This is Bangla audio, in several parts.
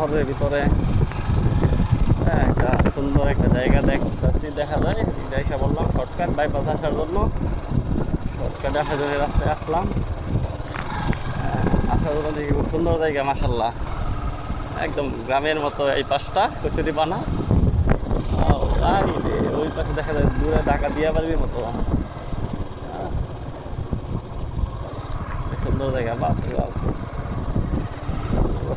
শহরের ভিতরে একটা সুন্দর একটা জায়গা দেখতেছি, দেখা যায় জায়গা বললাম শর্টকাট বাইপাস আসার জন্য, শর্টকাটে আসার জন্য রাস্তায় আসলাম। আসার জন্য দেখি খুব সুন্দর জায়গা মাশাল্লাহ, একদম গ্রামের মতো। এই পাশটা কচুরি পানা, ওই পাশে দেখা যায় দূরে ঢাকা দিয়া পারবির মতো সুন্দর জায়গা। বাপরে বাপ,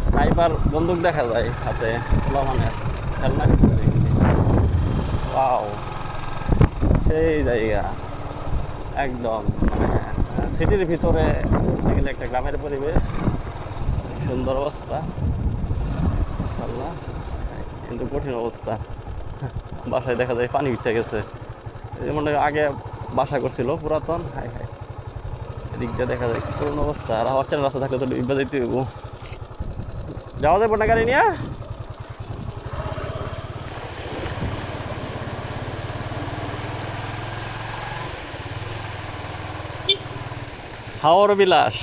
স্নাইপার বন্দুক দেখা যায় হাতে, খোলা মানে খেলনা কিছু। ওয়াও, সেই জায়গা একদম সিটির ভিতরে গেলে একটা গ্রামের পরিবেশ, সুন্দর অবস্থা ইনশাআল্লাহ, কিন্তু কঠিন অবস্থা। বাসায় দেখা যায় পানি উঠে গেছে, যেমন আগে বাসা করছিল পুরাতন। হাই হাই, এদিক দিয়ে দেখা যায় করুন অবস্থা। আর হচ্ছে রাস্তা থাকলে তো ডুবে যেতে হইব। যাওয়া যাবে না গাড়ি নিয়ে? হাওর বিলাস,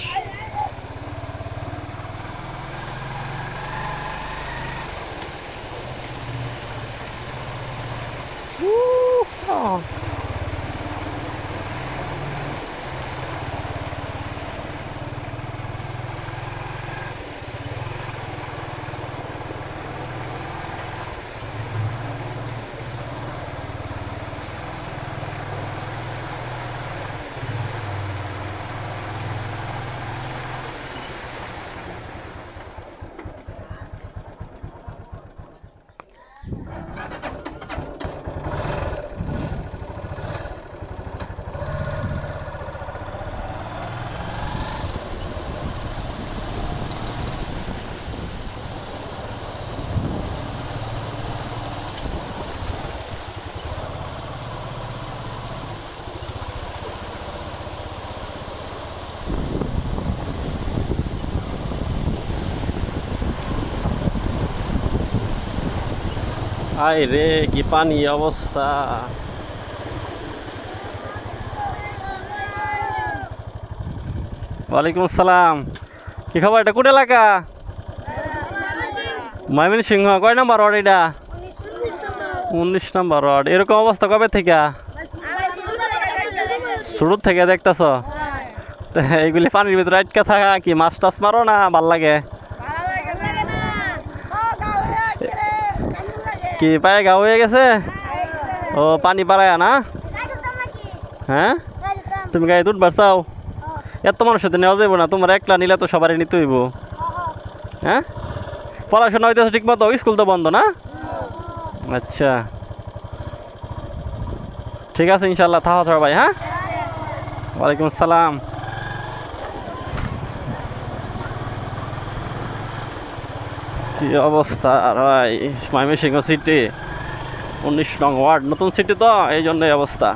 আয় রে কি পানি অবস্থা। ওয়ালাইকুম আসসালাম, কি খবর? এটা কোন এলাকা? ময়মনসিংহ। কয় নম্বর ওয়ার্ড এটা? 19 নম্বর ওয়ার্ড। এরকম অবস্থা কবে থেকে? শুরু থেকে দেখতেছ? এইগুলি পানির ভিতরে আটকে থাকা কি মাছ টাছ মারো না ভাল লাগে? কি পায়ে গা হয়ে গেছে? ও পানি পাড়ায় না? হ্যাঁ, তুমি গাড়ি দুধ বাড়ছাও? এত মানুষের তো নেওয়া যাবো না, তোমার একলা নিলে তো সবারই নিতে হইব। হ্যাঁ, পড়াশোনা হইতেছে ঠিক মতো? স্কুল তো বন্ধ না? আচ্ছা ঠিক আছে, ইনশাল্লাহ থাকা থাকা ভাই। হ্যাঁ, ওয়ালাইকুম আসসালাম। কি অবস্থা আর ভাই, ময়মনসিংহ সিটি 19 নং ওয়ার্ড, নতুন সিটি তো এই জন্য এই অবস্থা।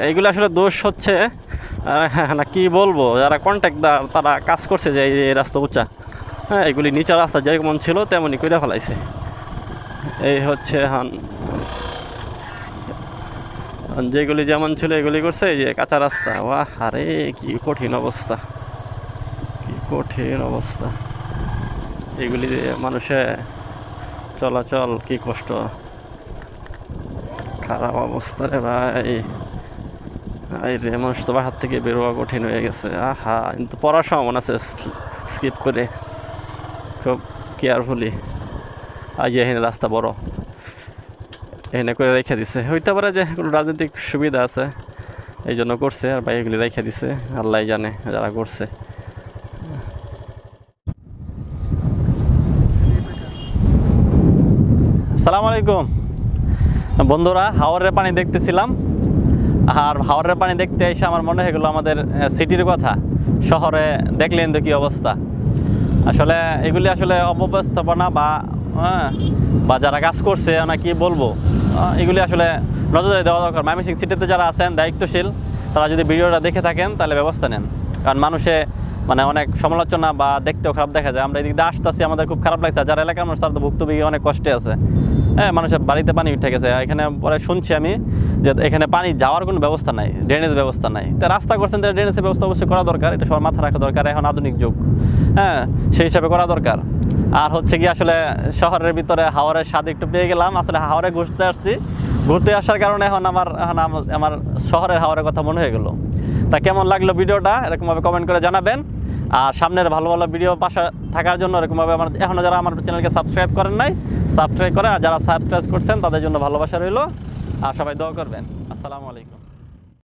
এইগুলো আসলে দোষ হচ্ছে না কি বলবো, যারা কন্ট্রাক্টর তারা কাজ করছে যে এই রাস্তা উঁচা, হ্যাঁ এগুলি নিচা রাস্তা যেমন ছিল তেমনই করে ফেলাইছে। এই হচ্ছে যেগুলি যেমন ছিল এগুলি করছে, এই যে কাঁচা রাস্তা। ওয়াহ, আরে কি কঠিন অবস্থা, কি কঠিন অবস্থা। এগুলি মানুষে চলাচল কি কষ্ট, খারাপ অবস্থা রে ভাই। এই রে, মানুষ তো বাহার থেকে বেরোয়া কঠিন হয়ে গেছে। আহা, কিন্তু পড়ার সম্ভাবনা আছে, স্কিপ করে খুব কেয়ারফুলি। আজ এখানে রাস্তা বড়, এখানে করে রেখে দিছে, হইতে পারে যে কোনো রাজনৈতিক সুবিধা আছে এই জন্য করছে, আর ভাই এগুলি রেখে দিছে, আল্লাহ জানে যারা করছে। আসসালামু আলাইকুম বন্ধুরা, হাওরের পানি দেখতেছিলাম, আর হাওরের পানি দেখতে এসে আমার মনে হয়ে গেল আমাদের সিটির কথা। শহরে দেখলেন তো কী অবস্থা। আসলে এগুলি আসলে অব্যবস্থাপনা বা যারা কাজ করছে না কি বলবো, এগুলি আসলে নজরে দেওয়া দরকার। ময়মনসিংহ সিটিতে যারা আছেন দায়িত্বশীল, তারা যদি ভিডিওটা দেখে থাকেন তাহলে ব্যবস্থা নেন, কারণ মানুষে মানে অনেক সমালোচনা বা দেখতেও খারাপ দেখা যায়। আমরা এদিক দিয়ে আসতেছি, আমাদের খুব খারাপ লাগছে। যারা এলাকার মানুষ তারা তো ভুক্তভোগী অনেক কষ্টে আছে। হ্যাঁ, মানুষের বাড়িতে পানি উঠে গেছে। এখানে পরে শুনছি আমি যে এখানে পানি যাওয়ার কোনো ব্যবস্থা নাই, ড্রেনেজ ব্যবস্থা নাই। তা রাস্তা করছেন, তাহলে ড্রেনেজের ব্যবস্থা অবশ্যই করা দরকার, এটা সবার মাথা রাখা দরকার। এখন আধুনিক যুগ, হ্যাঁ সেই হিসাবে করা দরকার। আর হচ্ছে কি আসলে শহরের ভিতরে হাওরের স্বাদ একটু পেয়ে গেলাম। আসলে হাওরে ঘুরতে আসার কারণে এখন আমার শহরের হাওরের কথা মনে হয়ে গেলো। তা কেমন লাগলো ভিডিওটা এরকমভাবে কমেন্ট করে জানাবেন। আর সামনের ভালো ভালো ভিডিও পাশে থাকার জন্য এরকমভাবে এখনও যারা আমার চ্যানেলকে সাবস্ক্রাইব করেন নাই সাবস্ক্রাইব করেন, আর যারা সাবস্ক্রাইব করছেন তাদের জন্য ভালোবাসা রইল। আর সবাই দোয়া করবেন। আসসালামু আলাইকুম।